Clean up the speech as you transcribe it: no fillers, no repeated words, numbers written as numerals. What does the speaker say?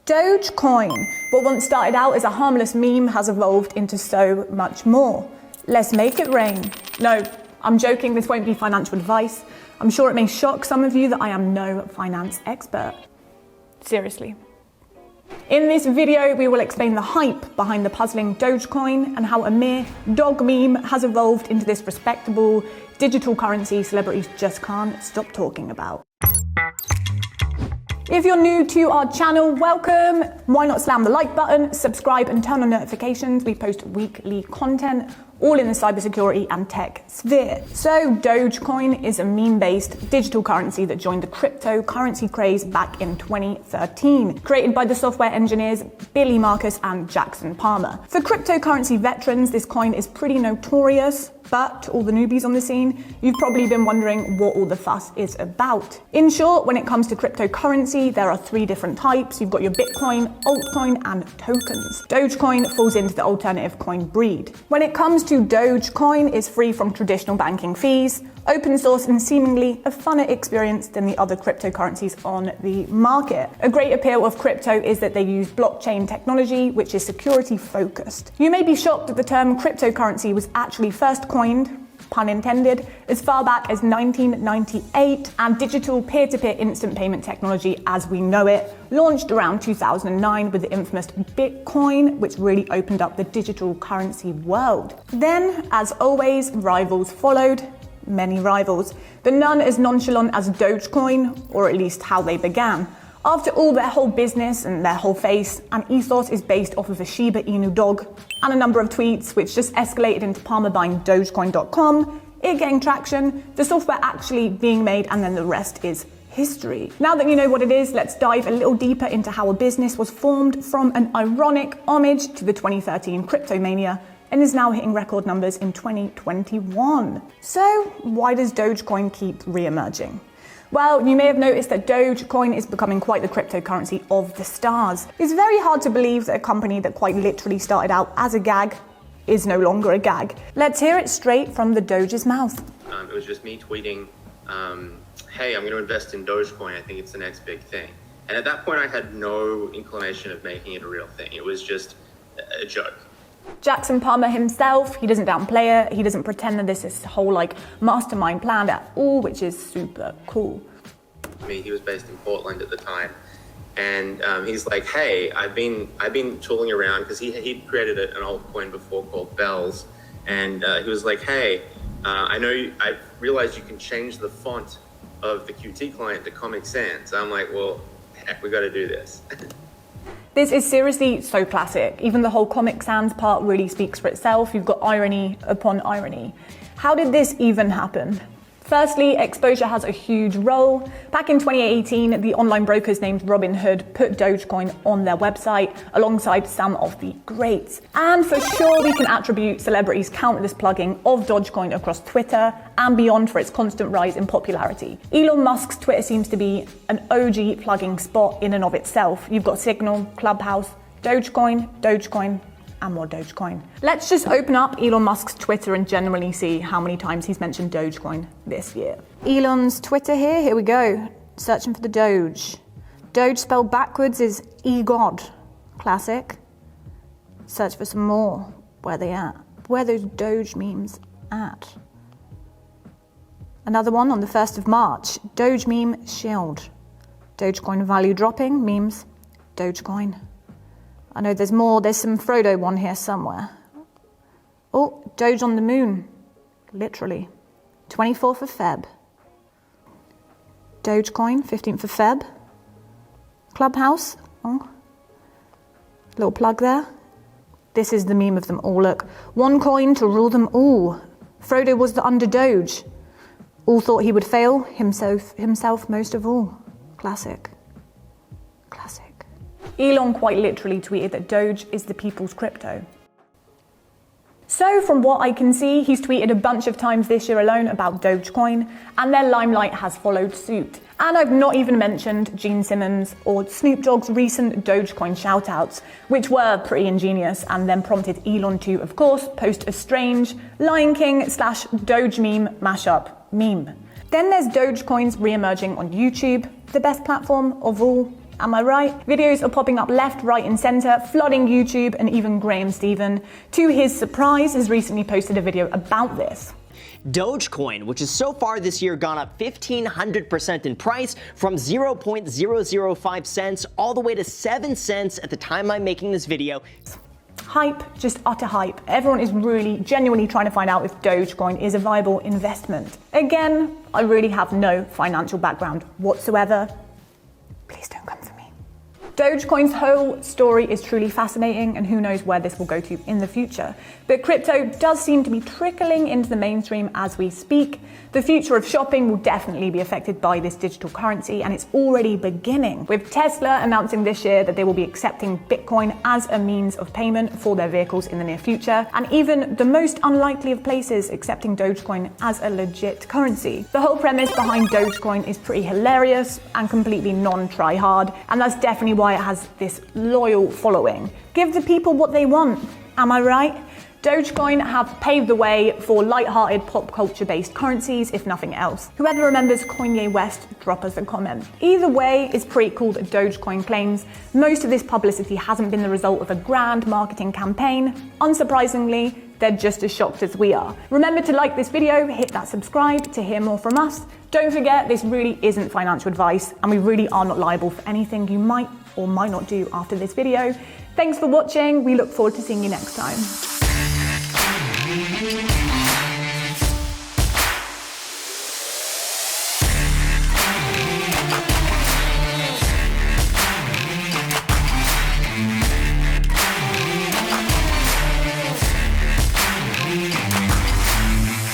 Dogecoin, what once started out as a harmless meme, has evolved into so much more. Let's make it rain. No, I'm joking, this won't be financial advice. I'm sure it may shock some of you that I am no finance expert. Seriously. In this video, we will explain the hype behind the puzzling Dogecoin and how a mere dog meme has evolved into this respectable digital currency celebrities just can't stop talking about. If you're new to our channel, welcome. Why not slam the like button, subscribe and turn on notifications? We post weekly content, all in the cybersecurity and tech sphere. So Dogecoin is a meme-based digital currency that joined the cryptocurrency craze back in 2013, created by the software engineers Billy Markus and Jackson Palmer. For cryptocurrency veterans, this coin is pretty notorious, but to all the newbies on the scene, you've probably been wondering what all the fuss is about. In short, when it comes to cryptocurrency, there are three different types. You've got your Bitcoin, altcoin, and tokens. Dogecoin falls into the alternative coin breed. When it comes to Dogecoin, it's free from traditional banking fees, open source, and seemingly a funner experience than the other cryptocurrencies on the market. A great appeal of crypto is that they use blockchain technology, which is security focused. You may be shocked that the term cryptocurrency was actually first coined, pun intended, as far back as 1998, and digital peer-to-peer instant payment technology as we know it launched around 2009 with the infamous Bitcoin, which really opened up the digital currency world. Then, as always, rivals followed. Many rivals, but none as nonchalant as Dogecoin, or at least how they began. After all, their whole business and their whole face and ethos is based off of a Shiba Inu dog and a number of tweets which just escalated into Palmer buying Dogecoin.com, it getting traction, the software actually being made, and then the rest is history. Now that you know what it is, let's dive a little deeper into how a business was formed from an ironic homage to the 2013 crypto mania and is now hitting record numbers in 2021. So why does Dogecoin keep re-emerging? Well, you may have noticed that Dogecoin is becoming quite the cryptocurrency of the stars. It's very hard to believe that a company that quite literally started out as a gag is no longer a gag. Let's hear it straight from the Doge's mouth. It was just me tweeting, hey, I'm going to invest in Dogecoin. I think it's the next big thing. And at that point, I had no inclination of making it a real thing. It was just a joke. Jackson Palmer himself, he doesn't downplay it. He doesn't pretend that this is his whole mastermind plan at all, which is super cool. He was based in Portland at the time, and he's like, "Hey, I've been tooling around," because he'd created an altcoin before called Bells, and he was like, "Hey, I realized you can change the font of the Qt client to Comic Sans." I'm like, "Well, heck, we got to do this." This is seriously so classic. Even the whole Comic Sans part really speaks for itself. You've got irony upon irony. How did this even happen? Firstly, exposure has a huge role. Back in 2018, the online brokers named Robinhood put Dogecoin on their website alongside some of the greats. And for sure, we can attribute celebrities' countless plugging of Dogecoin across Twitter and beyond for its constant rise in popularity. Elon Musk's Twitter seems to be an OG plugging spot in and of itself. You've got Signal, Clubhouse, Dogecoin, and more Dogecoin. Let's just open up Elon Musk's Twitter and generally see how many times he's mentioned Dogecoin this year. Elon's Twitter here we go. Searching for the Doge. Doge spelled backwards is E-God. Classic. Search for some more. Where are they at? Where are those Doge memes at? Another one on the 1st of March. Doge meme shield. Dogecoin value dropping, memes, Dogecoin. I know there's more, there's some Frodo one here somewhere. Oh, Doge on the moon, literally. 24th of Feb. Dogecoin, 15th of Feb. Clubhouse, oh, little plug there. This is the meme of them all, look. One coin to rule them all. Frodo was the under Doge. All thought he would fail, himself most of all. Classic. Elon quite literally tweeted that Doge is the people's crypto. So from what I can see, he's tweeted a bunch of times this year alone about Dogecoin, and their limelight has followed suit. And I've not even mentioned Gene Simmons or Snoop Dogg's recent Dogecoin shoutouts, which were pretty ingenious and then prompted Elon to, of course, post a strange Lion King / Doge meme mashup meme. Then there's Dogecoins re-emerging on YouTube, the best platform of all. Am I right? Videos are popping up left, right and center, flooding YouTube, and even Graham Stephan, to his surprise, has recently posted a video about this. Dogecoin, which has so far this year gone up 1,500% in price from 0.005 cents all the way to 7 cents at the time I'm making this video. Hype, just utter hype. Everyone is really genuinely trying to find out if Dogecoin is a viable investment. Again, I really have no financial background whatsoever. Please don't come for me. Dogecoin's whole story is truly fascinating, and who knows where this will go to in the future. But crypto does seem to be trickling into the mainstream as we speak. The future of shopping will definitely be affected by this digital currency, and it's already beginning, with Tesla announcing this year that they will be accepting Bitcoin as a means of payment for their vehicles in the near future, and even the most unlikely of places accepting Dogecoin as a legit currency. The whole premise behind Dogecoin is pretty hilarious and completely non-try hard, and that's definitely why it has this loyal following. Give the people what they want, am I right? Dogecoin have paved the way for light-hearted pop culture-based currencies, if nothing else. Whoever remembers Kanye West, drop us a comment. Either way, it's pretty cool that Dogecoin claims most of this publicity hasn't been the result of a grand marketing campaign. Unsurprisingly, they're just as shocked as we are. Remember to like this video, hit that subscribe to hear more from us. Don't forget, this really isn't financial advice, and we really are not liable for anything you might or might not do after this video. Thanks for watching. We look forward to seeing you next time.